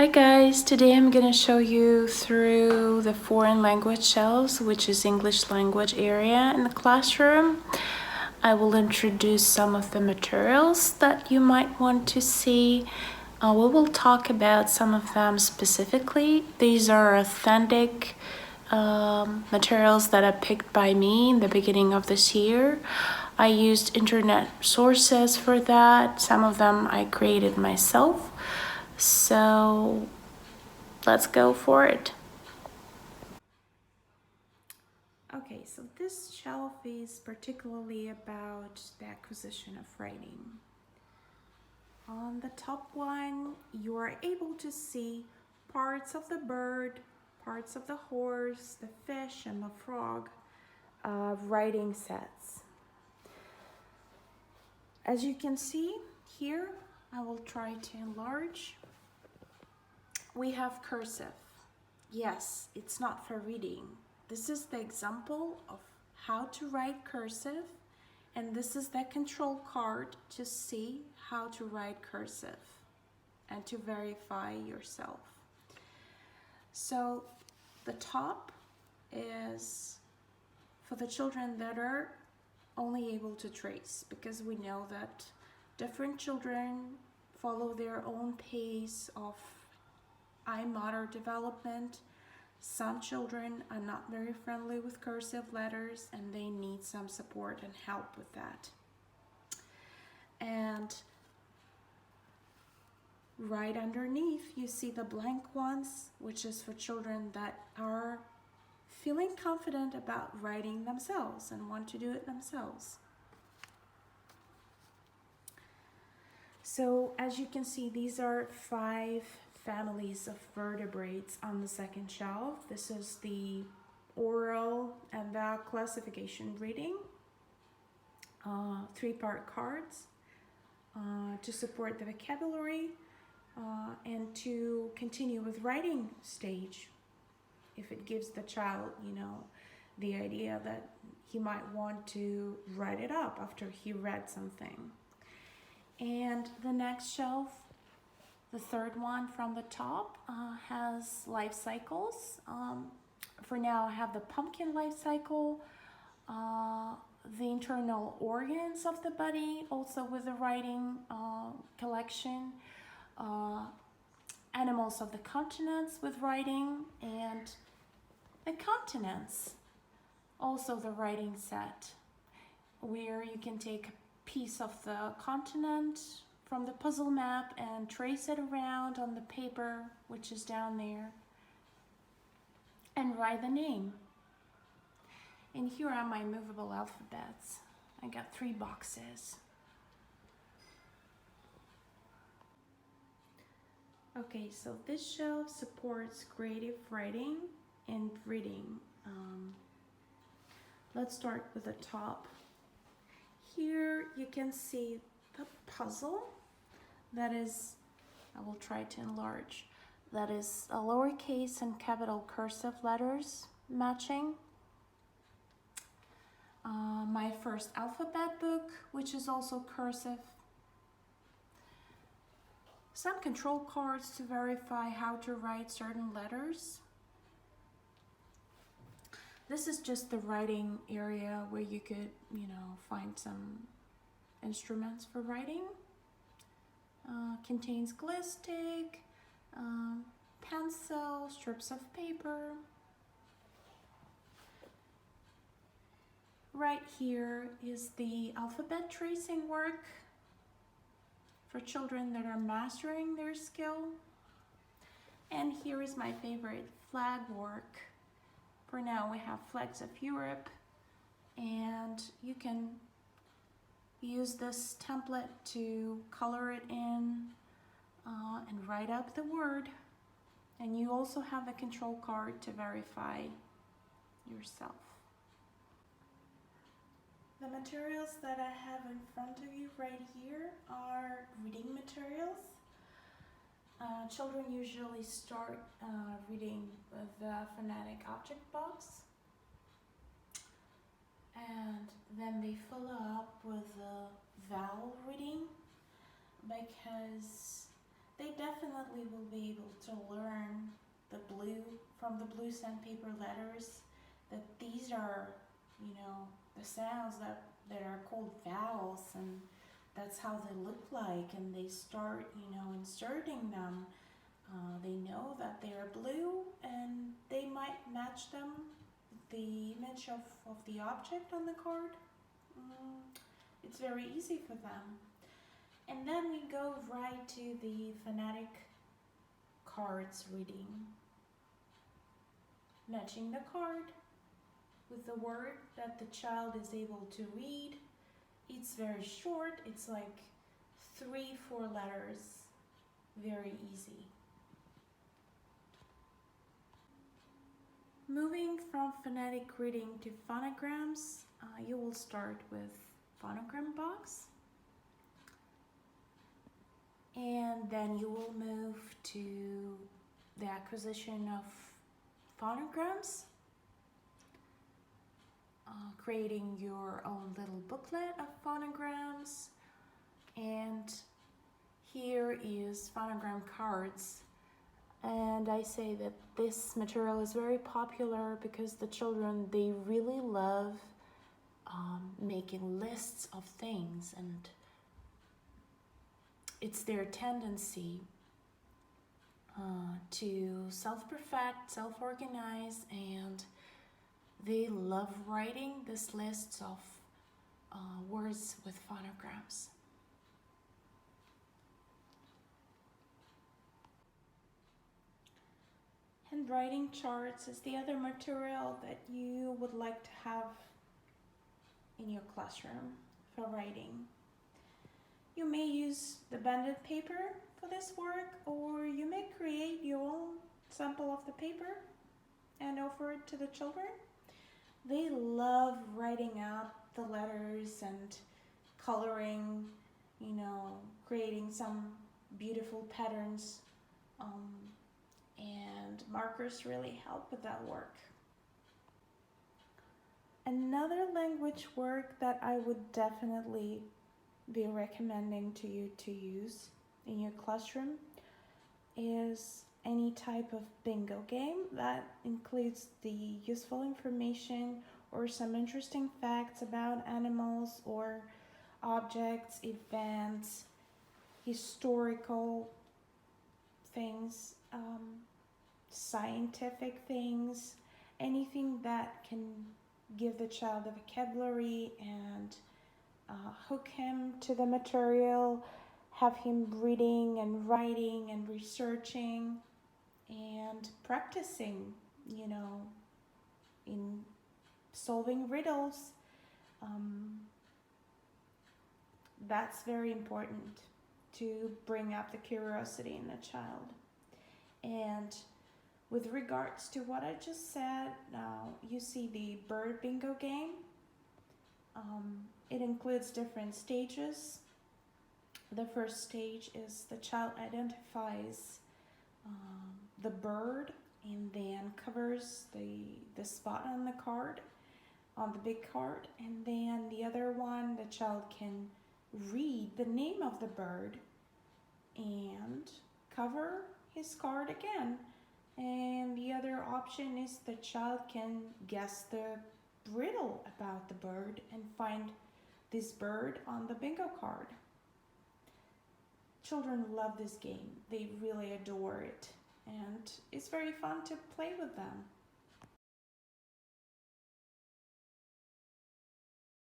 Hi guys, today I'm going to show you through the foreign language shelves, which is English language area in the classroom. I will introduce some of the materials that you might want to see. We will talk about some of them specifically. These are authentic materials that are picked by me in the beginning of this year. I used internet sources for that. Some of them I created myself. So let's go for it. Okay, so this shelf is particularly about the acquisition of writing. On the top one, you are able to see parts of the bird, parts of the horse, the fish, and the frog writing sets. As you can see here, I will try to enlarge. We have cursive. Yes, it's not for reading. This is the example of how to write cursive, and this is the control card to see how to write cursive and to verify yourself. So the top is for the children that are only able to trace, because we know that different children follow their own pace of eye motor development. Some children are not very friendly with cursive letters and they need some support and help with that. And right underneath you see the blank ones, which is for children that are feeling confident about writing themselves and want to do it themselves. So as you can see, these are 5 families of vertebrates on the second shelf. This is the oral and vowel classification reading, 3-part cards to support the vocabulary and to continue with writing stage if it gives the child, the idea that he might want to write it up after he read something. And the next shelf, the third one from the top, has life cycles. For now, I have the pumpkin life cycle, the internal organs of the body, also with the writing collection, animals of the continents with writing, and the continents, also the writing set, where you can take a piece of the continent from the puzzle map and trace it around on the paper, which is down there, and write the name. And here are my movable alphabets. I got 3 boxes. Okay, so this shelf supports creative writing and reading. Let's start with the top. Here you can see the puzzle. That is, I will try to enlarge. That is a lowercase and capital cursive letters matching. My first alphabet book, which is also cursive. Some control cards to verify how to write certain letters. This is just the writing area where you could, find some instruments for writing. Contains glue stick, pencil, strips of paper. Right here is the alphabet tracing work for children that are mastering their skill. And here is my favorite, flag work. For now we have flags of Europe, and you can use this template to color it in and write up the word. And you also have a control card to verify yourself. The materials that I have in front of you right here are reading materials. Children usually start reading with the phonetic object box, and then they follow up with the vowel reading, because they definitely will be able to learn the blue from the blue sandpaper letters, that these are, the sounds that are called vowels, and that's how they look like, and they start, inserting them. They know that they are blue, and they might match them with the image of the object on the card. It's very easy for them. And then we go right to the phonetic cards reading. Matching the card with the word that the child is able to read. It's very short, it's like 3-4 letters, very easy. Moving from phonetic reading to phonograms, you will start with phonogram box, and then you will move to the acquisition of phonograms, creating your own little booklet of phonograms. And here is phonogram cards, and I say that this material is very popular because the children, they really love making lists of things, and it's their tendency to self-perfect, self-organize, and they love writing these lists of words with phonograms. Handwriting charts is the other material that you would like to have in your classroom for writing. You may use the banded paper for this work, or you may create your own sample of the paper and offer it to the children. They love writing out the letters and coloring, creating some beautiful patterns, and markers really help with that work. Another language work that I would definitely be recommending to you to use in your classroom is any type of bingo game that includes the useful information or some interesting facts about animals or objects, events, historical things, scientific things, anything that can give the child a vocabulary and hook him to the material, have him reading and writing and researching and practicing, in solving riddles. That's very important to bring up the curiosity in the child. And with regards to what I just said, now you see the bird bingo game. It includes different stages. The first stage is the child identifies the bird and then covers the spot on the card, on the big card, and then the other one, the child can read the name of the bird and cover his card again. And the other option is the child can guess the riddle about the bird and find this bird on the bingo card. Children love this game. They really adore it, and it's very fun to play with them.